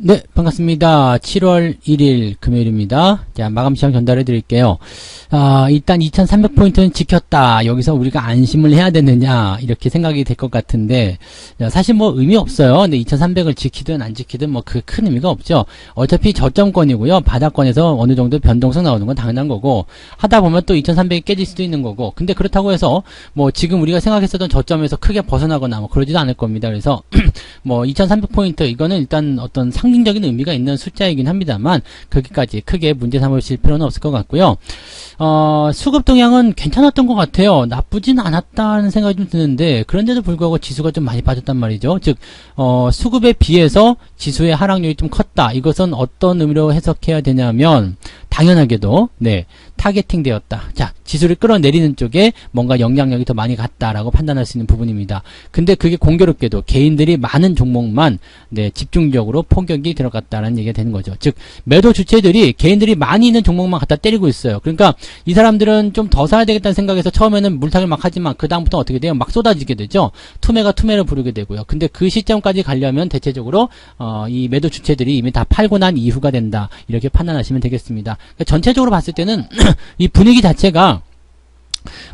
네, 반갑습니다. 7월 1일 금요일입니다. 자, 마감 시장 전달해 드릴게요. 일단 2300포인트는 지켰다. 여기서 우리가 안심을 해야 되느냐, 이렇게 생각이 될 것 같은데, 사실 뭐 의미 없어요. 근데 2300을 지키든 안 지키든 뭐 그 큰 의미가 없죠. 어차피 저점권이고요. 바닥권에서 어느 정도 변동성 나오는 건 당연한 거고, 하다 보면 또 2300이 깨질 수도 있는 거고, 근데 그렇다고 해서 뭐 지금 우리가 생각했었던 저점에서 크게 벗어나거나 뭐 그러지도 않을 겁니다. 그래서 뭐 2300포인트, 이거는 일단 어떤 상징적인 의미가 있는 숫자이긴 합니다만, 거기까지 크게 문제 삼으실 필요는 없을 것 같고요. 수급 동향은 괜찮았던 것 같아요. 나쁘진 않았다는 생각이 좀 드는데, 그런데도 불구하고 지수가 좀 많이 빠졌단 말이죠. 즉, 수급에 비해서 지수의 하락률이 좀 컸다. 이것은 어떤 의미로 해석해야 되냐면, 당연하게도, 네, 타겟팅 되었다. 자, 지수를 끌어내리는 쪽에 뭔가 영향력이 더 많이 갔다라고 판단할 수 있는 부분입니다. 근데 그게 공교롭게도 개인들이 많은 종목만, 네, 집중적으로 포격이 들어갔다라는 얘기가 되는 거죠. 즉, 매도 주체들이 개인들이 많이 있는 종목만 갖다 때리고 있어요. 그러니까 이 사람들은 좀 더 사야 되겠다는 생각에서 처음에는 물타기를 막 하지만 그 다음부터 어떻게 돼요? 막 쏟아지게 되죠. 투매가 투매를 부르게 되고요. 근데 그 시점까지 가려면 대체적으로 이 매도 주체들이 이미 다 팔고 난 이후가 된다. 이렇게 판단하시면 되겠습니다. 그러니까 전체적으로 봤을 때는 이 분위기 자체가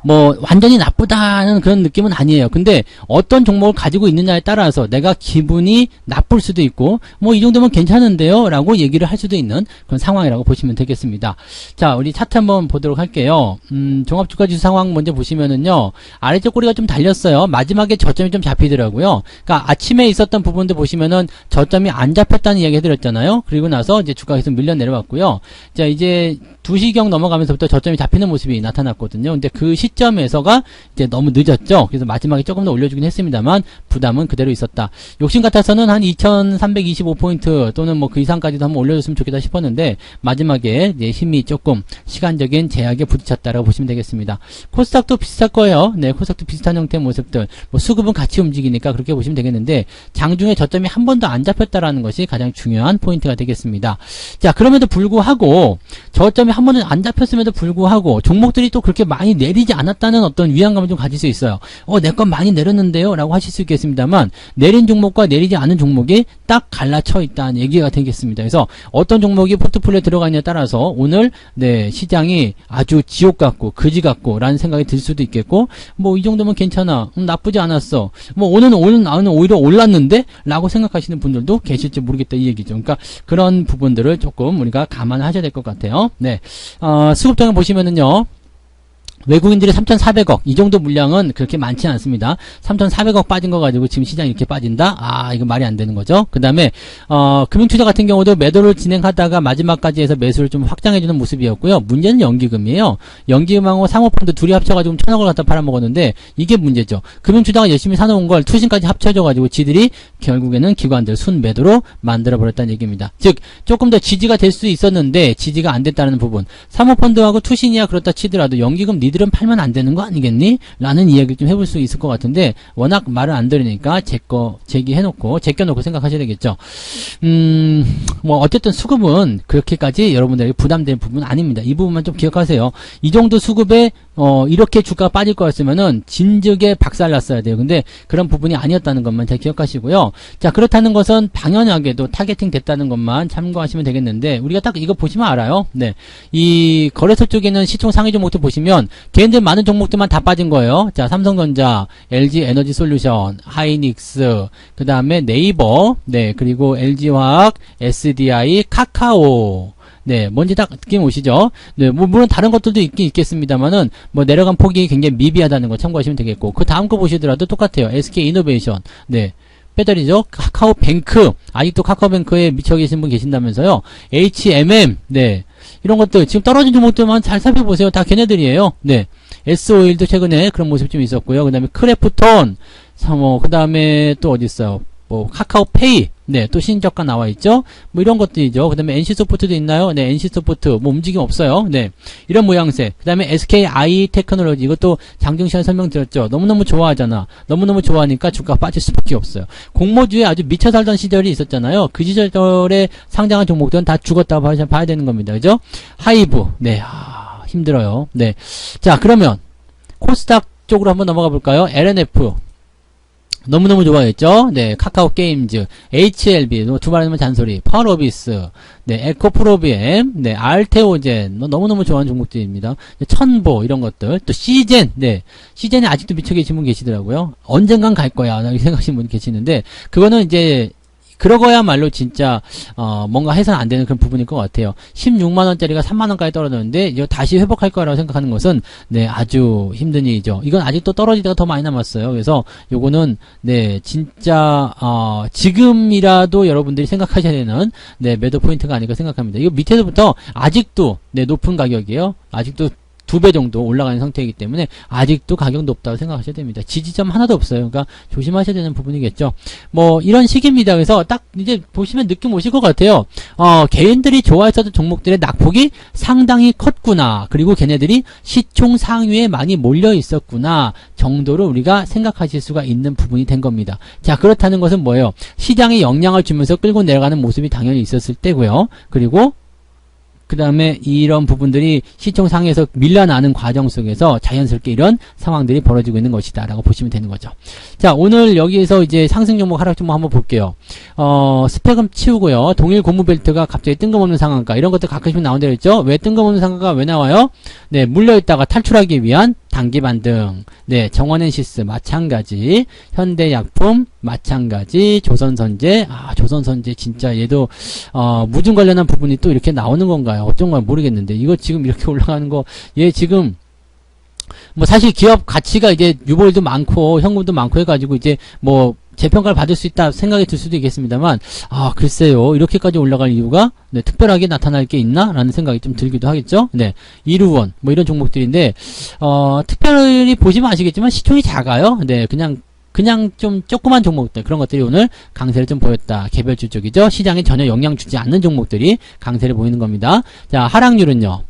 뭐 완전히 나쁘다는 그런 느낌은 아니에요. 근데 어떤 종목을 가지고 있느냐에 따라서 내가 기분이 나쁠 수도 있고, 뭐 이 정도면 괜찮은데요 라고 얘기를 할 수도 있는 그런 상황이라고 보시면 되겠습니다. 자, 우리 차트 한번 보도록 할게요. 종합주가지수 상황 먼저 보시면은요, 아래쪽 꼬리가 좀 달렸어요. 마지막에 저점이 좀 잡히더라고요. 그러니까 아침에 있었던 부분도 보시면은 저점이 안 잡혔다는 이야기 해드렸잖아요. 그리고 나서 이제 주가가 계속 밀려 내려왔고요. 자, 이제 2시경 넘어가면서부터 저점이 잡히는 모습이 나타났거든요. 근데 그 시점에서가 이제 너무 늦었죠. 그래서 마지막에 조금 더 올려주긴 했습니다만 부담은 그대로 있었다. 욕심 같아서는 한 2325포인트 또는 뭐 그 이상까지도 한번 올려줬으면 좋겠다 싶었는데, 마지막에 이제 힘이 조금 시간적인 제약에 부딪혔다라고 보시면 되겠습니다. 코스닥도 비슷할 거예요. 네, 코스닥도 비슷한 형태의 모습들. 뭐 수급은 같이 움직이니까 그렇게 보시면 되겠는데, 장중에 저점이 한 번도 안 잡혔다라는 것이 가장 중요한 포인트가 되겠습니다. 자, 그럼에도 불구하고 저점이 한 번은 안 잡혔음에도 불구하고 종목들이 또 그렇게 많이 내리지 않았다는 어떤 위안감을 좀 가질 수 있어요. 내 건 많이 내렸는데요 라고 하실 수 있겠습니다만, 내린 종목과 내리지 않은 종목이 딱 갈라쳐 있다는 얘기가 되겠습니다. 그래서 어떤 종목이 포트폴리오에 들어가느냐에 따라서 오늘 네, 시장이 아주 지옥 같고 거지 같고 라는 생각이 들 수도 있겠고, 뭐 이 정도면 괜찮아, 나쁘지 않았어, 뭐 오늘은 오히려 올랐는데 라고 생각하시는 분들도 계실지 모르겠다 이 얘기죠. 그러니까 그런 부분들을 조금 우리가 감안하셔야 될 것 같아요. 네, 수급동향 보시면은요, 외국인들이 3,400억, 이 정도 물량은 그렇게 많지 않습니다. 3,400억 빠진 거 가지고 지금 시장이 이렇게 빠진다? 이거 말이 안 되는 거죠. 그 다음에, 금융투자 같은 경우도 매도를 진행하다가 마지막까지 해서 매수를 좀 확장해주는 모습이었고요. 문제는 연기금이에요. 연기금하고 사모펀드 둘이 합쳐가지고 1,000억을 갖다 팔아먹었는데, 이게 문제죠. 금융투자가 열심히 사놓은 걸 투신까지 합쳐져가지고 지들이 결국에는 기관들 순매도로 만들어버렸다는 얘기입니다. 즉, 조금 더 지지가 될 수 있었는데, 지지가 안 됐다는 부분. 사모펀드하고 투신이야 그렇다 치더라도 연기금 니들은 팔면 안 되는 거 아니겠니? 라는 이야기를 좀 해볼 수 있을 것 같은데, 워낙 말을 안 들으니까 제껴놓고 생각하셔야 되겠죠. 뭐 어쨌든 수급은 그렇게까지 여러분들에게 부담되는 부분은 아닙니다. 이 부분만 좀 기억하세요. 이 정도 수급에 이렇게 주가가 빠질 거였으면은 진즉에 박살났어야 돼요. 근데 그런 부분이 아니었다는 것만 잘 기억하시고요. 자, 그렇다는 것은 당연하게도 타겟팅 됐다는 것만 참고하시면 되겠는데, 우리가 딱 이거 보시면 알아요. 네, 이 거래소 쪽에는 시총 상위 종목들 보시면 개인들 많은 종목들만 다 빠진 거예요. 자, 삼성전자, LG에너지솔루션, 하이닉스, 그 다음에 네이버, 네, 그리고 LG화학, SDI, 카카오. 네, 뭔지 딱 느낌 오시죠? 네, 뭐, 물론 다른 것들도 있긴 있겠습니다만은, 뭐, 내려간 폭이 굉장히 미비하다는 거 참고하시면 되겠고, 그 다음 거 보시더라도 똑같아요. SK이노베이션. 네. 배터리죠. 카카오뱅크. 아직도 카카오뱅크에 미쳐 계신 분 계신다면서요. HMM. 네. 이런 것들, 지금 떨어진 종목들만 잘 살펴보세요. 다 걔네들이에요. 네. S-오일도 최근에 그런 모습이 좀 있었고요. 그 다음에 크래프톤. 그 다음에 또 어디 있어요? 뭐, 카카오페이. 네, 또 신저가 나와 있죠? 뭐 이런 것들이죠. 그 다음에 NC소프트도 있나요? 네, NC소프트. 뭐 움직임 없어요. 네, 이런 모양새. 그 다음에 SKI 테크놀로지. 이것도 장중 시간에 설명드렸죠. 너무너무 좋아하잖아. 너무너무 좋아하니까 주가가 빠질 수밖에 없어요. 공모주에 아주 미쳐 살던 시절이 있었잖아요. 그 시절에 상장한 종목들은 다 죽었다고 봐야 되는 겁니다. 그죠? 하이브. 네, 힘들어요. 네. 자, 그러면 코스닥 쪽으로 한번 넘어가 볼까요? LNF. 너무너무 좋아했죠? 네, 카카오 게임즈, HLB, 두 말하면 잔소리, 파워로비스, 네, 에코프로비엠, 네, 알테오젠, 너무너무 좋아하는 종목들입니다. 천보, 이런 것들, 또 시젠, 네, 시젠에 아직도 미쳐 계신 분 계시더라고요. 언젠간 갈 거야, 라고 생각하시는 분 계시는데, 그거는 이제, 그러고야말로 진짜 뭔가 해서는 안 되는 그런 부분일 것 같아요. 16만원짜리가 3만원까지 떨어졌는데 이거 다시 회복할 거라고 생각하는 것은 네 아주 힘든 일이죠. 이건 아직도 떨어지다가 더 많이 남았어요. 그래서 요거는 네 진짜 지금이라도 여러분들이 생각하셔야 되는 네 매도 포인트가 아닐까 생각합니다. 이거 밑에서부터 아직도 네 높은 가격이에요. 아직도 2배 정도 올라가는 상태이기 때문에 아직도 가격 높다고 생각하셔야 됩니다. 지지점 하나도 없어요. 그러니까 조심하셔야 되는 부분이겠죠. 뭐 이런 식입니다. 그래서 딱 이제 보시면 느낌 오실 것 같아요. 개인들이 좋아했었던 종목들의 낙폭이 상당히 컸구나. 그리고 걔네들이 시총 상위에 많이 몰려 있었구나 정도로 우리가 생각하실 수가 있는 부분이 된 겁니다. 자, 그렇다는 것은 뭐예요? 시장에 영향을 주면서 끌고 내려가는 모습이 당연히 있었을 때고요. 그리고 그 다음에 이런 부분들이 시총 상에서 밀려나는 과정 속에서 자연스럽게 이런 상황들이 벌어지고 있는 것이다 라고 보시면 되는 거죠. 자, 오늘 여기에서 이제 상승 종목 하락 종목 한번 볼게요. 스펙은 치우고요. 동일 고무벨트가 갑자기 뜬금없는 상한가 이런 것들 가끔씩 나온다고 했죠. 왜 뜬금없는 상한가가 왜 나와요? 네, 물려있다가 탈출하기 위한 단기 반등. 네, 정원엔시스 마찬가지, 현대약품 마찬가지, 조선선제. 조선선제 진짜 얘도 무중 관련한 부분이 또 이렇게 나오는 건가요? 어쩐 걸 모르겠는데 이거 지금 이렇게 올라가는 거 얘 지금 뭐 사실 기업 가치가 이제 유보율도 많고 현금도 많고 해가지고 이제 뭐 재평가를 받을 수 있다 생각이 들 수도 있겠습니다만 글쎄요 이렇게까지 올라갈 이유가 네, 특별하게 나타날 게 있나? 라는 생각이 좀 들기도 하겠죠. 네, 이루원 뭐 이런 종목들인데 특별히 보시면 아시겠지만 시총이 작아요. 네, 그냥 좀 조그만 종목들 그런 것들이 오늘 강세를 좀 보였다. 개별주 쪽이죠. 시장에 전혀 영향 주지 않는 종목들이 강세를 보이는 겁니다. 자, 하락률은요.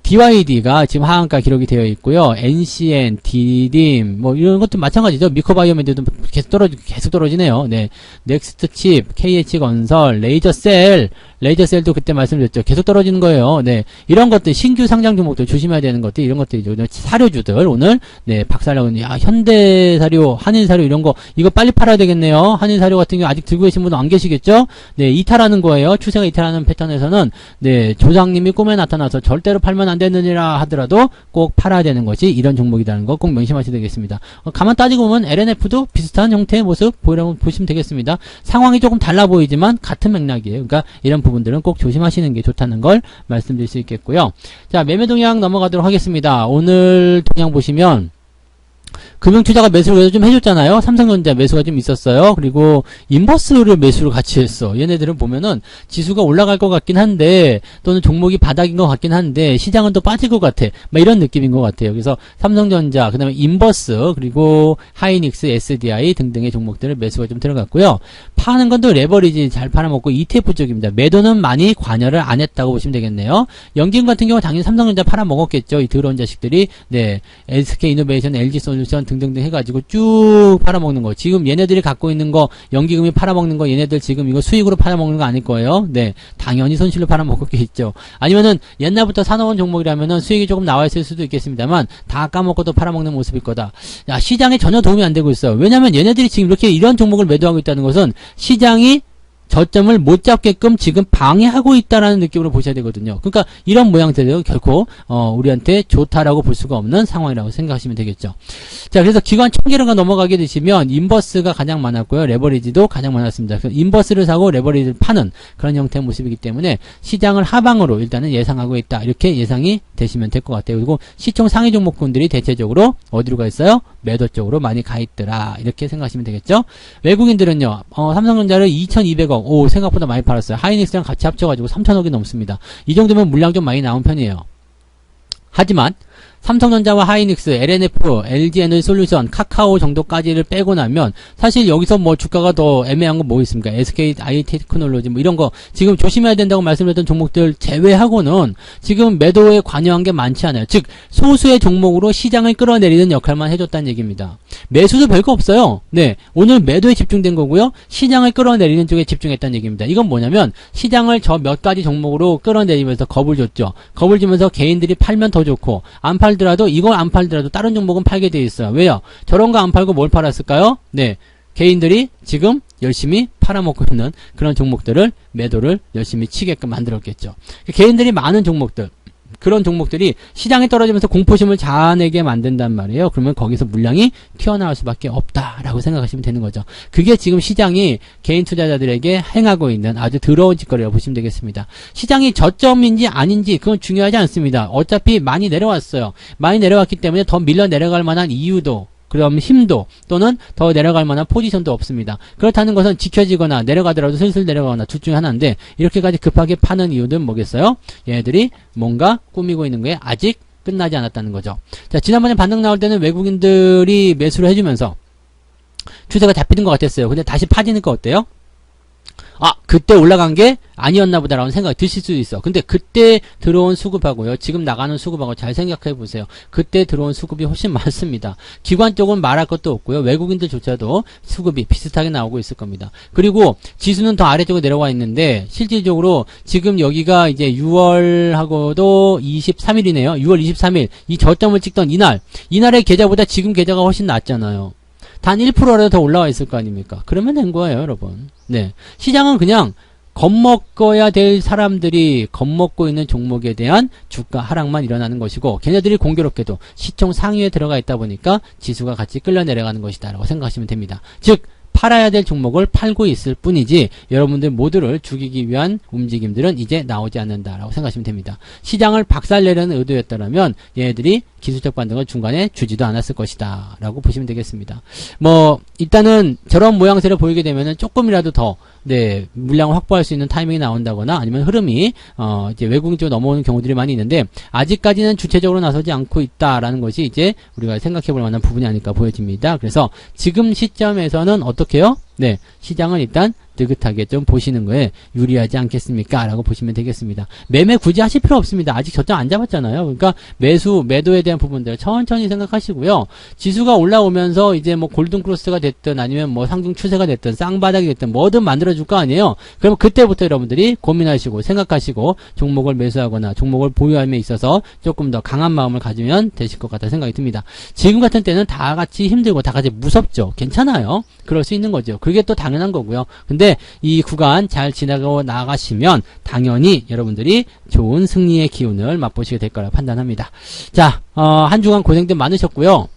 DYD가 지금 하한가 기록이 되어 있고요. NCN, 디딤, 뭐 이런 것도 마찬가지죠. 미코바이오메드도 계속 떨어지네요. 네. 넥스트칩, KH건설, 레이저셀도 그때 말씀드렸죠. 계속 떨어지는 거예요. 네. 이런 것들, 신규 상장 종목들 조심해야 되는 것들, 이런 것들이죠. 사료주들, 오늘, 네, 박살나고, 현대사료, 한일사료 이런 거, 이거 빨리 팔아야 되겠네요. 한일사료 같은 경우 아직 들고 계신 분은 안 계시겠죠? 네, 이탈하는 거예요. 추세가 이탈하는 패턴에서는, 네, 조상님이 꿈에 나타나서 절대로 팔면 안 되느니라 하더라도 꼭 팔아야 되는 것이 이런 종목이라는 거 꼭 명심하셔야 되겠습니다. 가만 따지고 보면 LNF도 비슷한 형태의 모습 보시면 되겠습니다. 상황이 조금 달라 보이지만 같은 맥락이에요. 그러니까 이런 부분들은 꼭 조심하시는 게 좋다는 걸 말씀드릴 수 있겠고요. 자, 매매 동향 넘어가도록 하겠습니다. 오늘 동향 보시면 금융투자가 매수를 그래도 좀 해줬잖아요. 삼성전자 매수가 좀 있었어요. 그리고 인버스를 매수를 같이 했어. 얘네들은 보면은 지수가 올라갈 것 같긴 한데 또는 종목이 바닥인 것 같긴 한데 시장은 또 빠질 것 같아. 막 이런 느낌인 것 같아요. 그래서 삼성전자, 그 다음에 인버스, 그리고 하이닉스, SDI 등등의 종목들을 매수가 좀 들어갔고요. 파는 건 또 레버리지 잘 팔아먹고 ETF 쪽입니다. 매도는 많이 관여를 안 했다고 보시면 되겠네요. 연기금 같은 경우 당연히 삼성전자 팔아먹었겠죠. 이 더러운 자식들이. 네, SK이노베이션, LG솔루션 등등등 해가지고 쭉 팔아먹는 거. 지금 얘네들이 갖고 있는 거, 연기금이 팔아먹는 거, 얘네들 지금 이거 수익으로 팔아먹는 거 아닐 거예요. 네, 당연히 손실로 팔아먹었겠죠. 아니면은 옛날부터 사놓은 종목이라면은 수익이 조금 나와 있을 수도 있겠습니다만 다 까먹고도 팔아먹는 모습일 거다. 야, 시장에 전혀 도움이 안 되고 있어요. 왜냐면 얘네들이 지금 이렇게 이런 종목을 매도하고 있다는 것은 시장이 저점을 못 잡게끔 지금 방해하고 있다라는 느낌으로 보셔야 되거든요. 그러니까 이런 모양새도 결코 우리한테 좋다라고 볼 수가 없는 상황이라고 생각하시면 되겠죠. 자, 그래서 기관 총계론가 넘어가게 되시면 인버스가 가장 많았고요. 레버리지도 가장 많았습니다. 그래서 인버스를 사고 레버리지를 파는 그런 형태의 모습이기 때문에 시장을 하방으로 일단은 예상하고 있다. 이렇게 예상이 되시면 될 것 같아요. 그리고 시총 상위 종목군들이 대체적으로 어디로 가 있어요? 매도 쪽으로 많이 가 있더라. 이렇게 생각하시면 되겠죠. 외국인들은요. 삼성전자를 2,200억 오, 생각보다 많이 팔았어요. 하이닉스랑 같이 합쳐가지고 3,000억이 넘습니다. 이 정도면 물량 좀 많이 나온 편이에요. 하지만 삼성전자와 하이닉스, LNF, LG에너지솔루션, 카카오 정도까지를 빼고 나면 사실 여기서 뭐 주가가 더 애매한 건 뭐 있습니까? SK IT테크놀로지 뭐 이런 거 지금 조심해야 된다고 말씀드렸던 종목들 제외하고는 지금 매도에 관여한 게 많지 않아요. 즉 소수의 종목으로 시장을 끌어내리는 역할만 해줬다는 얘기입니다. 매수도 별거 없어요. 네, 오늘 매도에 집중된 거고요. 시장을 끌어내리는 쪽에 집중했다는 얘기입니다. 이건 뭐냐면 시장을 저 몇 가지 종목으로 끌어내리면서 겁을 줬죠. 겁을 주면서 개인들이 팔면 더 좋고 안 팔더라도 이걸 안 팔더라도 다른 종목은 팔게 돼 있어요. 왜요? 저런 거 안 팔고 뭘 팔았을까요? 네, 개인들이 지금 열심히 팔아먹고 있는 그런 종목들을 매도를 열심히 치게끔 만들었겠죠. 개인들이 많은 종목들, 그런 종목들이 시장에 떨어지면서 공포심을 자아내게 만든단 말이에요. 그러면 거기서 물량이 튀어나올 수밖에 없다라고 생각하시면 되는 거죠. 그게 지금 시장이 개인 투자자들에게 행하고 있는 아주 더러운 짓거리라고 보시면 되겠습니다. 시장이 저점인지 아닌지 그건 중요하지 않습니다. 어차피 많이 내려왔어요. 많이 내려왔기 때문에 더 밀려 내려갈 만한 이유도 그럼 힘도 또는 더 내려갈 만한 포지션도 없습니다. 그렇다는 것은 지켜지거나 내려가더라도 슬슬 내려가거나 둘 중에 하나인데 이렇게까지 급하게 파는 이유는 뭐겠어요? 얘네들이 뭔가 꾸미고 있는 거에 아직 끝나지 않았다는 거죠. 자, 지난번에 반등 나올 때는 외국인들이 매수를 해주면서 추세가 잡히는 것 같았어요. 근데 다시 파지니까 어때요? 아, 그때 올라간 게 아니었나 보다라는 생각이 드실 수도 있어. 근데 그때 들어온 수급하고요, 지금 나가는 수급하고 잘 생각해 보세요. 그때 들어온 수급이 훨씬 많습니다. 기관 쪽은 말할 것도 없고요. 외국인들조차도 수급이 비슷하게 나오고 있을 겁니다. 그리고 지수는 더 아래쪽에 내려와 있는데 실질적으로 지금 여기가 이제 6월하고도 23일이네요. 6월 23일 이 저점을 찍던 이날의 계좌보다 지금 계좌가 훨씬 낮잖아요. 단 1%라도 더 올라와 있을 거 아닙니까? 그러면 된 거예요, 여러분. 네. 시장은 그냥 겁먹어야 될 사람들이 겁먹고 있는 종목에 대한 주가 하락만 일어나는 것이고 걔네들이 공교롭게도 시총 상위에 들어가 있다 보니까 지수가 같이 끌려 내려가는 것이다 라고 생각하시면 됩니다. 즉 팔아야 될 종목을 팔고 있을 뿐이지 여러분들 모두를 죽이기 위한 움직임들은 이제 나오지 않는다라고 생각하시면 됩니다. 시장을 박살내려는 의도였다면 얘네들이 기술적 반등을 중간에 주지도 않았을 것이다 라고 보시면 되겠습니다. 뭐 일단은 저런 모양새를 보이게 되면은 조금이라도 더 네, 물량을 확보할 수 있는 타이밍이 나온다거나 아니면 흐름이 이제 외국인 쪽으로 넘어오는 경우들이 많이 있는데 아직까지는 주체적으로 나서지 않고 있다라는 것이 이제 우리가 생각해 볼 만한 부분이 아닐까 보여집니다. 그래서 지금 시점에서는 어떻게요? 네, 시장은 일단 느긋하게 좀 보시는 거에 유리하지 않겠습니까? 라고 보시면 되겠습니다. 매매 굳이 하실 필요 없습니다. 아직 저점 안 잡았잖아요. 그러니까 매도에 대한 부분들 천천히 생각하시고요. 지수가 올라오면서 이제 뭐 골든크로스가 됐든 아니면 뭐 상중 추세가 됐든 쌍바닥이 됐든 뭐든 만들어줄 거 아니에요. 그러면 그때부터 여러분들이 고민하시고 생각하시고 종목을 매수하거나 종목을 보유함에 있어서 조금 더 강한 마음을 가지면 되실 것 같다 생각이 듭니다. 지금 같은 때는 다 같이 힘들고 다 같이 무섭죠. 괜찮아요. 그럴 수 있는 거죠. 그게 또 당연한 거고요. 근데 이 구간 잘 지나고 나가시면 당연히 여러분들이 좋은 승리의 기운을 맛보시게 될 거라 판단합니다. 자, 한 주간 고생들 많으셨고요.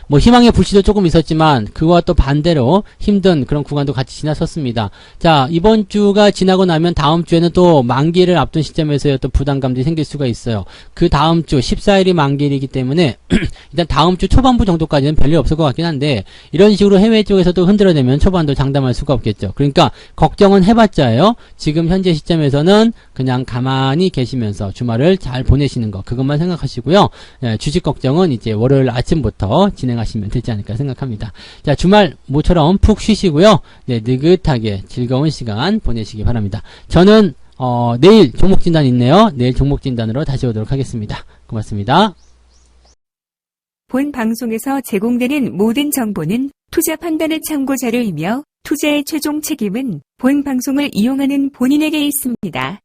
뭐 희망의 불씨도 조금 있었지만 그와 또 반대로 힘든 그런 구간도 같이 지나섰습니다. 자, 이번 주가 지나고 나면 다음 주에는 또 만기를 앞둔 시점에서의 또 부담감들이 생길 수가 있어요. 그 다음 주 14일이 만기이기 때문에 일단 다음 주 초반부 정도까지는 별일 없을 것 같긴 한데 이런 식으로 해외 쪽에서도 흔들어내면 초반도 장담할 수가 없겠죠. 그러니까 걱정은 해봤자예요. 지금 현재 시점에서는 그냥 가만히 계시면서 주말을 잘 보내시는 거 그것만 생각하시고요. 주식 걱정은 이제 월요일 아침부터 진행하시면 되지 않을까 생각합니다. 자, 주말 모처럼 푹 쉬시고요. 네, 느긋하게 즐거운 시간 보내시기 바랍니다. 저는 내일 종목 진단 있네요. 내일 종목 진단으로 다시 오도록 하겠습니다. 고맙습니다. 본 방송에서 제공되는 모든 정보는 투자 판단의 참고 자료이며 투자의 최종 책임은 본 방송을 이용하는 본인에게 있습니다.